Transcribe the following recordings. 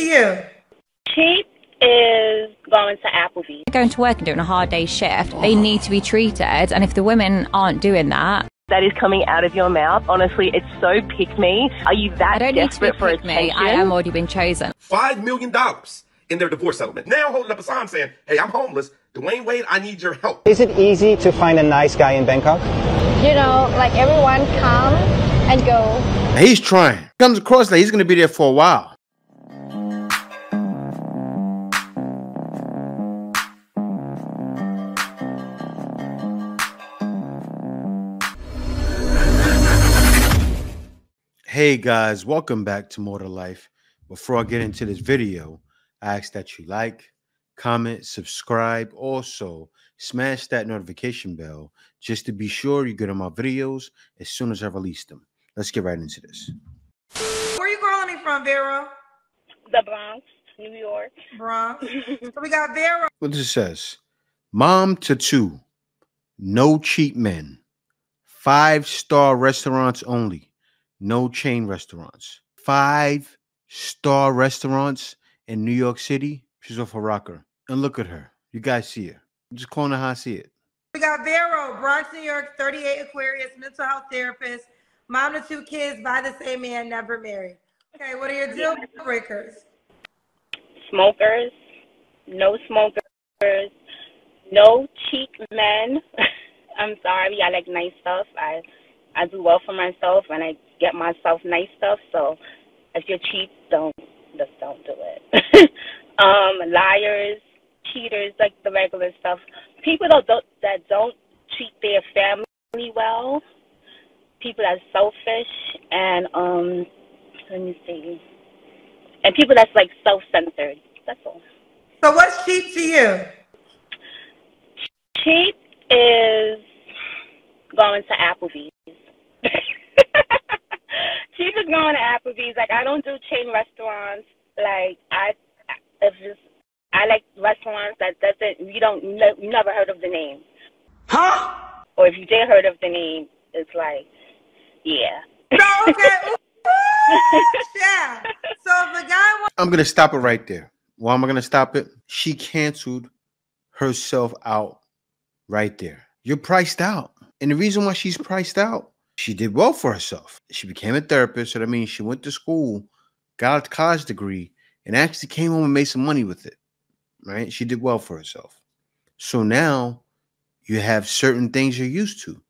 you? Cheap is going to Applebee's. Going to work and doing a hard day shift, they need to be treated, and if the women aren't doing that, that is coming out of your mouth. Honestly, it's so pick me. Are you that desperate for attention? I am already been chosen. $5 million in their divorce settlement. Now holding up a sign saying, hey, I'm homeless. Dwayne Wade, I need your help. Is it easy to find a nice guy in Bangkok? You know, like everyone come and go. He's trying. Comes across like he's going to be there for a while. Hey guys, welcome back to More to Life. Before I get into this video, I ask that you like, comment, subscribe. Also, smash that notification bell just to be sure you get on my videos as soon as I release them. Let's get right into this. Where are you calling me from, Vero? The Bronx, New York. Bronx. So we got Vero. What this says, mom to two, no cheap men, 5-star restaurants only. No chain restaurants. 5-star restaurants in New York City. She's off a rocker. And look at her. You guys see her. I'm just calling her how I see it. We got Vero, Bronx, New York, 38 Aquarius, mental health therapist, mom to 2 kids by the same man, never married. Okay, what are your deal breakers? Smokers, no smokers, no cheap men. I'm sorry, I like nice stuff. I do well for myself and I get myself nice stuff. So if you're cheap, just don't do it. Liars, cheaters, like the regular stuff. People that don't treat their family well. People that's selfish and let me see. And people that's like self-centered. That's all. So what's cheap to you? Cheap is going to Applebee's. Cheap is going to Applebee's. Like, I don't do chain restaurants. Like, I like restaurants that you never heard of the name. Huh? Or if you did heard of the name, it's like, yeah. So, okay. Yeah. So if the guy wants... I'm going to stop it right there. Why am I going to stop it? She canceled herself out right there. You're priced out. And the reason why she's priced out, she did well for herself. She became a therapist. So that means she went to school, got a college degree, and actually came home and made some money with it. Right? She did well for herself. So now you have certain things you're used to.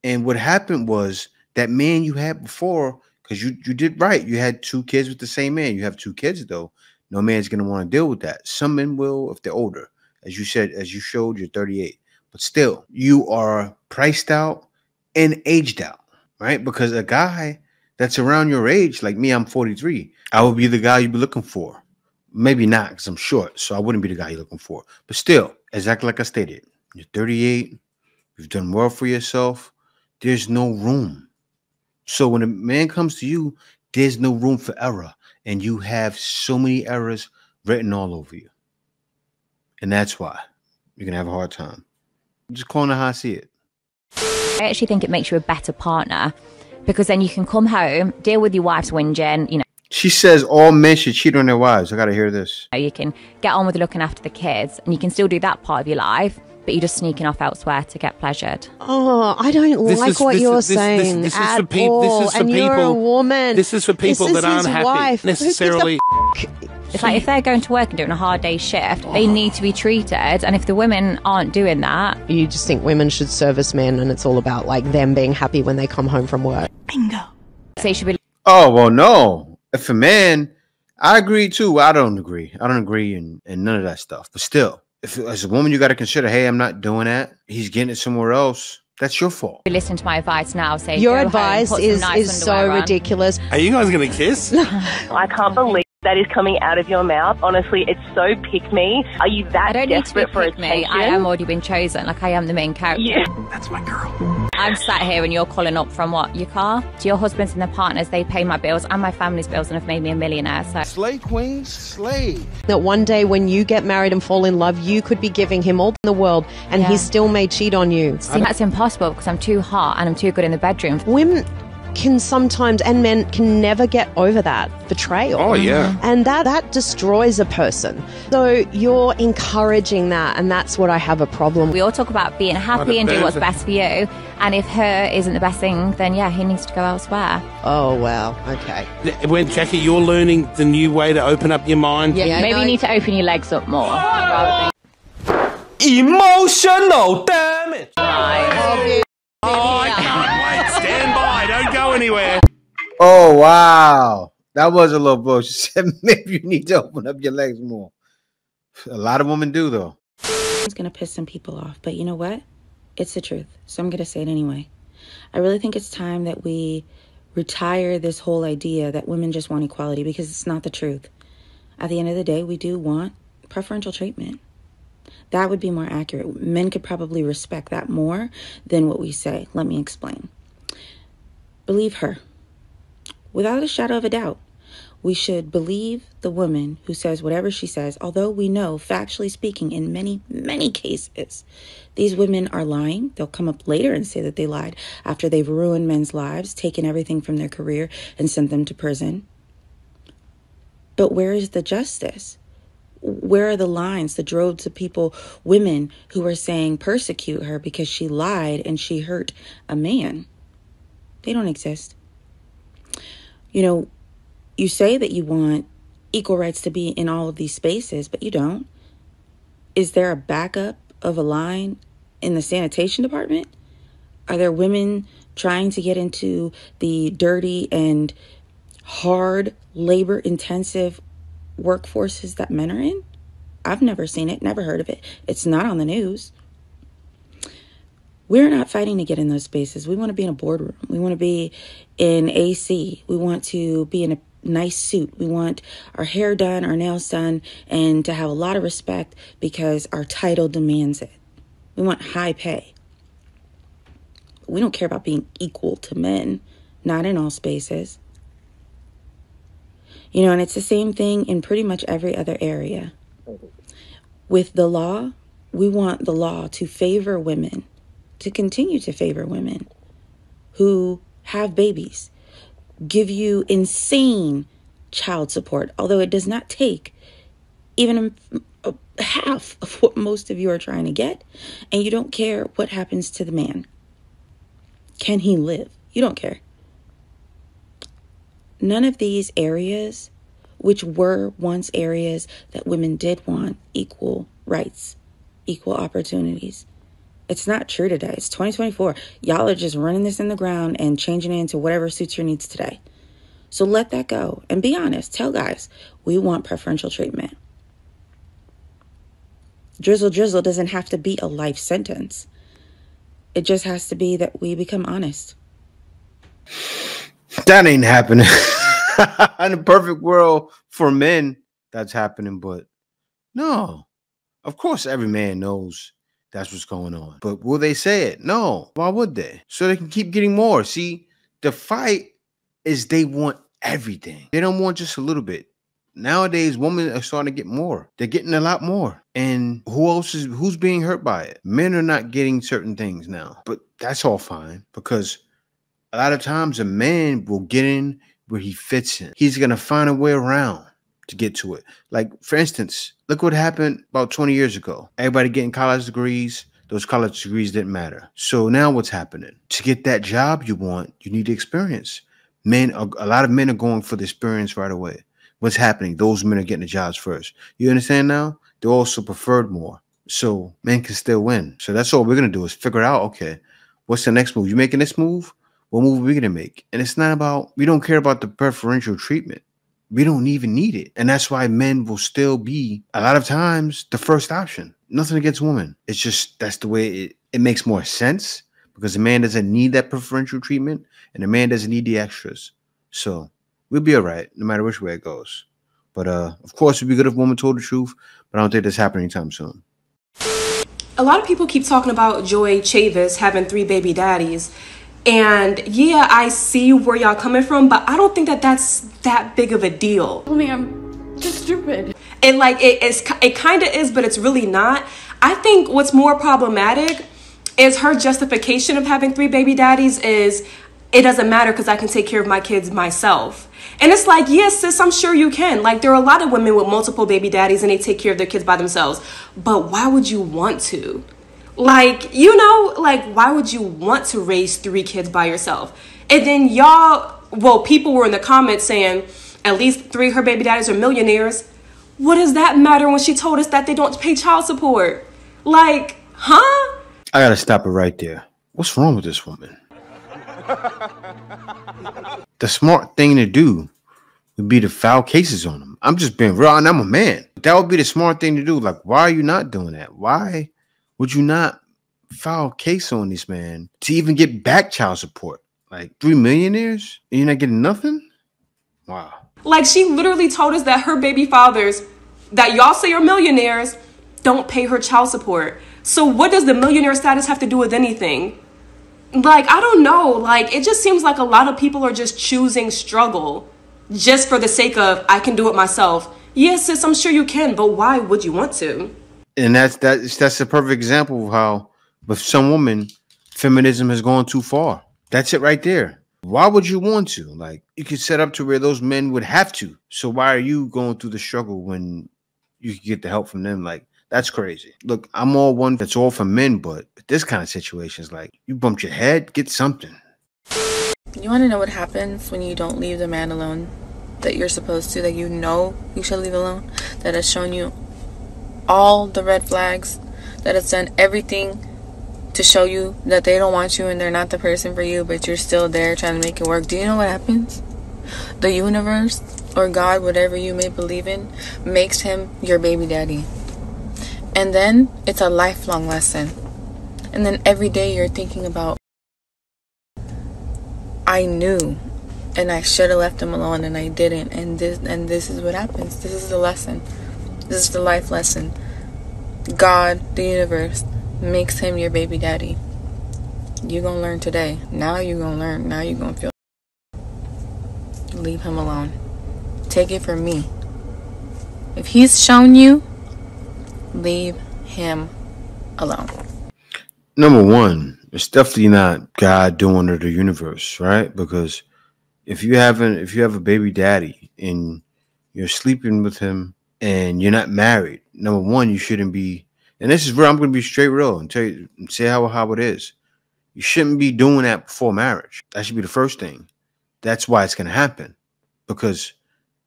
And what happened was that man you had before, because you did right. You had 2 kids with the same man. You have 2 kids, though. No man's going to want to deal with that. Some men will if they're older. As you said, as you showed, you're 38. But still, you are priced out and aged out, right? Because a guy that's around your age, like me, I'm 43. I would be the guy you'd be looking for. Maybe not, because I'm short, so I wouldn't be the guy you're looking for. But still, exactly like I stated, you're 38. You've done well for yourself. There's no room. So when a man comes to you, there's no room for error. And you have so many errors written all over you. And that's why you're going to have a hard time. I'm just calling it how I see it. I actually think it makes you a better partner because then you can come home, deal with your wife's whinging, you know. She says all men should cheat on their wives. I got to hear this. You can get on with looking after the kids and you can still do that part of your life, but you're just sneaking off elsewhere to get pleasured. Oh, I don't like what you're saying at all. And you're a woman. This is for people that aren't happy necessarily. It's like if they're going to work and doing a hard day shift, they need to be treated. And if the women aren't doing that... You just think women should service men and it's all about like them being happy when they come home from work. Bingo. So you should be... Oh, well, no. If a man... I agree, too. I don't agree. I don't agree in none of that stuff. But still, if as a woman, you got to consider, hey, I'm not doing that. He's getting it somewhere else. That's your fault. Listen to my advice now. Say your advice is so ridiculous. Are you guys going to kiss? I can't believe that is coming out of your mouth. Honestly, it's so pick me. Are you that desperate for attention? I am already been chosen. Like, I am the main character. Yeah. That's my girl. I'm sat here and you're calling up from what? Your car? To your husbands and their partners, they pay my bills and my family's bills and have made me a millionaire. So slay, queen, slay. That one day when you get married and fall in love, you could be giving him all the world and he still may cheat on you. See, that's impossible because I'm too hot and I'm too good in the bedroom. Women can sometimes, and men can never get over that betrayal. Oh, yeah. And that destroys a person. So you're encouraging that, and that's what I have a problem with. We all talk about being happy and do what's best for you. And if her isn't the best thing, then yeah, he needs to go elsewhere. Oh, wow. Okay. When, Jackie, you're learning the new way to open up your mind. Yeah, maybe you need to open your legs up more. Rather than... Emotional damage. Oh, I can't wait. Stand by. Don't go anywhere. Oh, wow. That was a little bull. She said maybe you need to open up your legs more. A lot of women do, though. It's going to piss some people off, but you know what? It's the truth, so I'm going to say it anyway. I really think it's time that we retire this whole idea that women just want equality, because it's not the truth. At the end of the day, we do want preferential treatment. That would be more accurate. Men could probably respect that more than what we say. Let me explain. Believe her. Without a shadow of a doubt, we should believe the woman who says whatever she says, although we know, factually speaking, in many, many cases, these women are lying. They'll come up later and say that they lied after they've ruined men's lives, taken everything from their career, and sent them to prison. But where is the justice? Where are the lines, the droves of people, women who are saying persecute her because she lied and she hurt a man? They don't exist. You know, you say that you want equal rights to be in all of these spaces, but you don't. Is there a backup of a line in the sanitation department? Are there women trying to get into the dirty and hard, labor-intensive workforces that men are in? I've never seen it, never heard of it. It's not on the news. We're not fighting to get in those spaces. We want to be in a boardroom. We want to be in AC. We want to be in a nice suit. We want our hair done, our nails done, and to have a lot of respect because our title demands it. We want high pay. We don't care about being equal to men, not in all spaces. You know, and it's the same thing in pretty much every other area. With the law, we want the law to favor women, to continue to favor women who have babies, give you insane child support, although it does not take even half of what most of you are trying to get, and you don't care what happens to the man. Can he live? You don't care. None of these areas, which were once areas that women did want equal rights, equal opportunities. It's not true today. It's 2024. Y'all are just running this in the ground and changing it into whatever suits your needs today. So let that go and be honest. Tell guys, we want preferential treatment. Drizzle, drizzle doesn't have to be a life sentence. It just has to be that we become honest. That ain't happening. In a perfect world for men, that's happening. But no, of course, every man knows that's what's going on. But will they say it? No. Why would they? So they can keep getting more. See, the fight is they want everything. They don't want just a little bit. Nowadays, women are starting to get more. They're getting a lot more. And who's being hurt by it? Men are not getting certain things now. But that's all fine, because a lot of times a man will get in where he fits in. He's going to find a way around to get to it. Like, for instance, look what happened about 20 years ago. Everybody getting college degrees. Those college degrees didn't matter. So now what's happening? To get that job you want, you need experience. A lot of men are going for the experience right away. What's happening? Those men are getting the jobs first. You understand now? They're also preferred more. So men can still win. So that's all we're going to do is figure out, okay, what's the next move? You making this move? What move are we going to make? And it's not about, we don't care about the preferential treatment. We don't even need it. And that's why men will still be, a lot of times, the first option. Nothing against women. It's just, that's the way it makes more sense, because a man doesn't need that preferential treatment and a man doesn't need the extras. So we'll be all right, no matter which way it goes. But of course, it'd be good if a woman told the truth, but I don't think that's happening anytime soon. A lot of people keep talking about Joy Chavis having 3 baby daddies. And yeah, I see where y'all coming from, but I don't think that that's that big of a deal. I mean, I'm just stupid. And like, it kind of is, but it's really not. I think what's more problematic is her justification of having 3 baby daddies is, it doesn't matter because I can take care of my kids myself. And it's like, yes, sis, I'm sure you can. Like, there are a lot of women with multiple baby daddies and they take care of their kids by themselves. But why would you want to? Like, you know, like, why would you want to raise 3 kids by yourself? And then people were in the comments saying at least 3 of her baby daddies are millionaires. What does that matter when she told us that they don't pay child support? Like, huh? I gotta stop it right there. What's wrong with this woman? The smart thing to do would be to file cases on them. I'm just being real, and I'm a man. That would be the smart thing to do. Like, why are you not doing that? Why would you not file a case on this man to even get back child support? Like 3 millionaires and you're not getting nothing? Wow. Like, she literally told us that her baby fathers that y'all say are millionaires don't pay her child support. So what does the millionaire status have to do with anything? Like, I don't know. Like, it just seems like a lot of people are just choosing struggle just for the sake of, I can do it myself. Yes, sis, I'm sure you can, but why would you want to? And that's a perfect example of how with some women, feminism has gone too far. That's it right there. Why would you want to? Like, you could set up to where those men would have to. So why are you going through the struggle when you can get the help from them? Like, that's crazy. Look, I'm all one that's all for men, but this kind of situation is like, you bumped your head, get something. You want to know what happens when you don't leave the man alone that you're supposed to, that you know you should leave alone, that has shown you all the red flags, that has done everything to show you that they don't want you and they're not the person for you, but you're still there trying to make it work. Do you know what happens? The universe or God, whatever you may believe in, makes him your baby daddy. And then it's a lifelong lesson. And then every day you're thinking about, I knew and I should have left him alone and I didn't. And this is what happens. This is the lesson. This is the life lesson. God, the universe, makes him your baby daddy. You're gonna learn today. Now you're gonna learn. Now you're gonna feel. Leave him alone. Take it from me. If he's shown you, leave him alone. Number one, it's definitely not God doing it or the universe, right? Because if you have a baby daddy and you're sleeping with him and you're not married, number one, you shouldn't be. And this is where I'm going to be straight real and tell you, say how it is. You shouldn't be doing that before marriage. That should be the first thing. That's why it's going to happen, because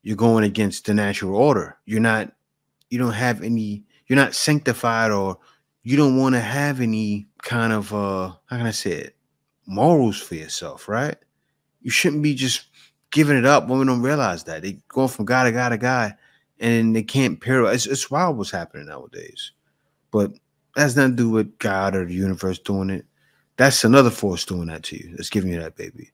you're going against the natural order. You don't have any. You're not sanctified, or you don't want to have any kind of how can I say it, morals for yourself, right? You shouldn't be just giving it up. Women don't realize that they go from guy to guy to guy, and they can't pair. It's wild what's happening nowadays. But that has nothing to do with God or the universe doing it. That's another force doing that to you. That's giving you that baby.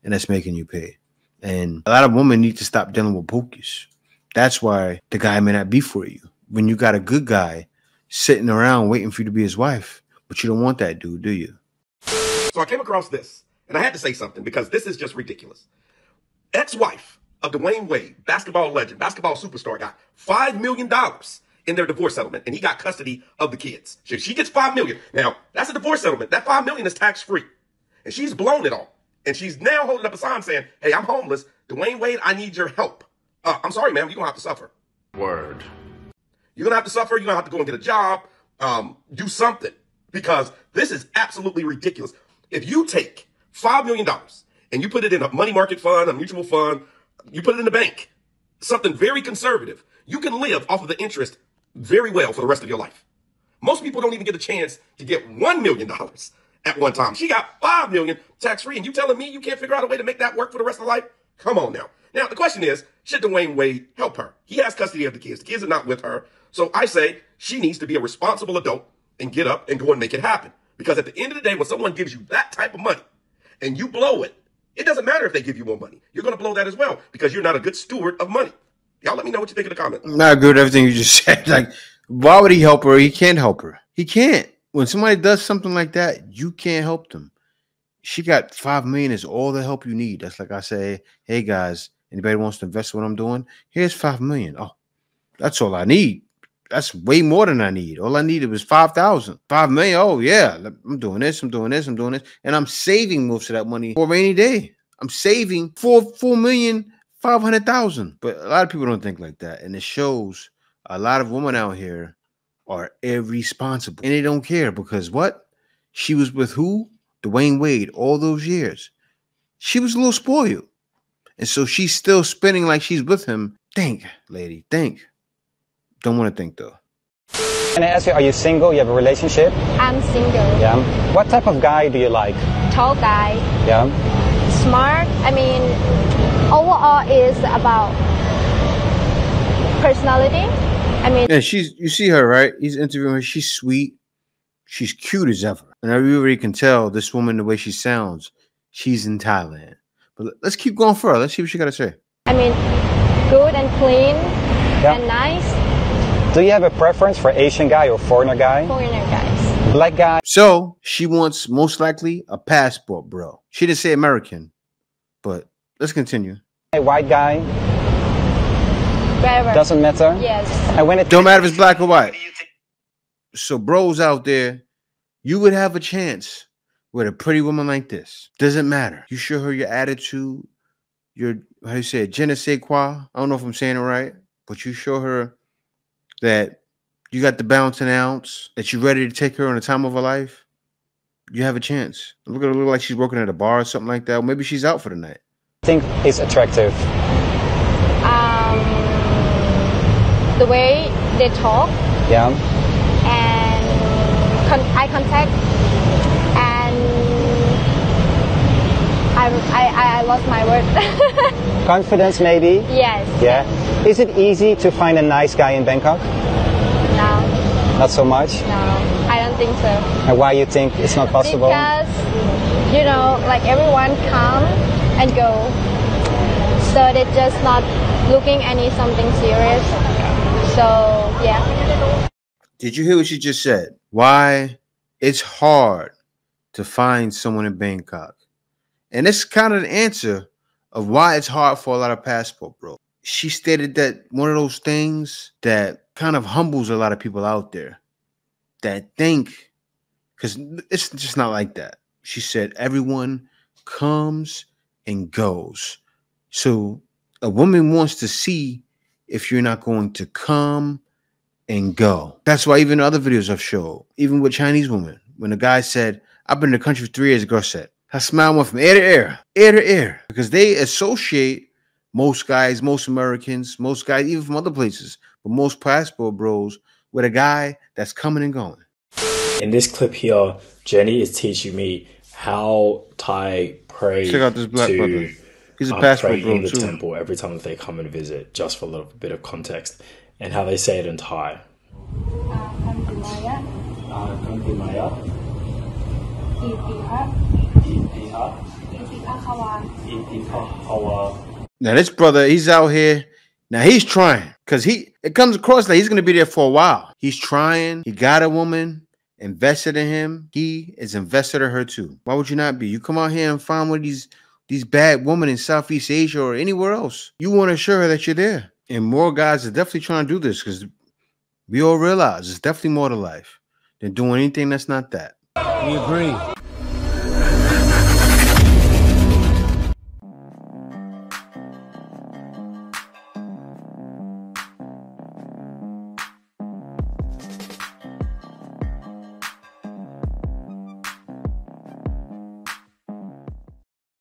And that's making you pay. And a lot of women need to stop dealing with bookies. That's why the guy may not be for you. When you got a good guy sitting around waiting for you to be his wife, but you don't want that dude, do you? So I came across this, and I had to say something because this is just ridiculous. Ex-wife of Dwayne Wade, basketball legend, basketball superstar, got $5 million in their divorce settlement, and he got custody of the kids. She gets $5 million. Now, that's a divorce settlement. That $5 million is tax-free. And she's blown it all. And she's now holding up a sign saying, hey, I'm homeless. Dwayne Wade, I need your help. I'm sorry, ma'am. You're going to have to suffer. Word. You're going to have to suffer. You're going to have to go and get a job. Do something. Because this is absolutely ridiculous. If you take $5 million and you put it in a money market fund, a mutual fund, you put it in the bank, something very conservative, you can live off of the interest very well for the rest of your life. Most people don't even get a chance to get $1 million at one time. She got $5 million tax-free, and you telling me you can't figure out a way to make that work for the rest of life? Come on now. Now, the question is, should Dwayne Wade help her? He has custody of the kids. The kids are not with her. So I say she needs to be a responsible adult and get up and go and make it happen. Because at the end of the day, when someone gives you that type of money and you blow it, it doesn't matter if they give you more money. You're going to blow that as well because you're not a good steward of money. Y'all let me know what you think in the comments. I agree with everything you just said. Like, why would he help her? He can't help her. He can't. When somebody does something like that, you can't help them. She got $5 million is all the help you need. That's like I say, hey guys, anybody wants to invest in what I'm doing? Here's $5 million. Oh, that's all I need. That's way more than I need. All I needed was 5,000. 5 million. Oh yeah, I'm doing this. I'm doing this. I'm doing this, and I'm saving most of that money for a rainy day. I'm saving 4,500,000. But a lot of people don't think like that, and it shows a lot of women out here are irresponsible, and they don't care because what? She was with who? Dwayne Wade all those years. She was a little spoiled, and so she's still spinning like she's with him. Think, lady, think. Don't want to think though. Can I ask you, are you single? You have a relationship? I'm single. Yeah. What type of guy do you like? Tall guy. Yeah. Smart. I mean, overall is about personality. I mean, yeah, you see her, right? He's interviewing her. She's sweet. She's cute as ever. And I really can tell this woman, the way she sounds, she's in Thailand. But let's keep going further. Let's see what she got to say. I mean, good and clean and nice. Do you have a preference for Asian guy or foreigner guy? Foreigner guys. Black guy. So she wants most likely a passport, bro. She didn't say American, but let's continue. A white guy. Wherever. Doesn't matter. Yes. And when it don't matter if it's black or white. So bros out there, you would have a chance with a pretty woman like this. Doesn't matter. You show her your attitude, your how you say it, je ne sais quoi. I don't know if I'm saying it right, but you show her that you got the bouncing ounce, that you're ready to take her on the time of her life, you have a chance. Look at her, look like she's working at a bar or something like that. Or maybe she's out for the night. I think is attractive. The way they talk. Yeah. And eye contact. And I lost my word. Confidence, maybe? Yes. Yeah. Is it easy to find a nice guy in Bangkok? No. Not so much? No, I don't think so. And why you think it's not possible? Because, you know, like everyone come and go. So they're just not looking any something serious. So, yeah. Did you hear what she just said? Why it's hard to find someone in Bangkok. And it's kind of the answer of why it's hard for a lot of passport bro. She stated that one of those things that kind of humbles a lot of people out there that think, because it's just not like that. She said everyone comes and goes. So a woman wants to see if you're not going to come and go. That's why even other videos I've showed, even with Chinese women, when the guy said, I've been in the country for 3 years, the girl said, her smile went from ear to ear, ear to ear, because they associate most guys, most Americans, most guys, even from other places, but most passport bros with a guy that's coming and going. In this clip here, Jenny is teaching me how Thai pray. Check out this black to brother. He's a passport bro in the too. temple every time that they come and visit, just for a little bit of context, and how they say it in Thai. Now this brother, he's out here. Now he's trying, because it comes across like he's going to be there for a while. He's trying. He got a woman invested in him. He is invested in her too. Why would you not be? You come out here and find one of these bad women in Southeast Asia or anywhere else. You want to show her that you're there. And more guys are definitely trying to do this, because we all realize it's definitely more to life than doing anything that's not that. We agree.